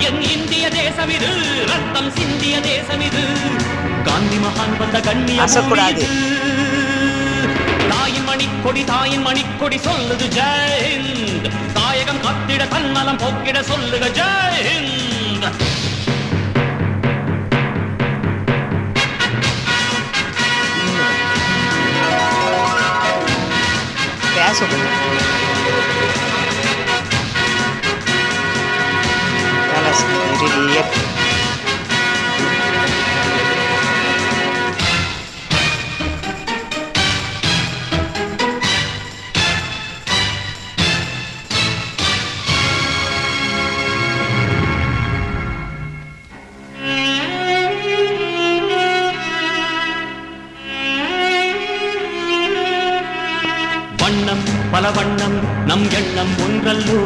என் இந்திய தேசம் இது, ரத்தம் சிந்திய தேசம் இது, காந்தி மகான் வந்த கண்ணிய தாயின் மணிக்கொடி, தாயின் மணிக்கொடி சொல்லுது ஜெயஹிந்த். தாயகம் காத்திட தன்னலம் போக்கிட சொல்லுக ஜெயஹிந்த். வண்ணம் பல வண்ணம் நம் எண்ணம் ஒன்றல்லோ,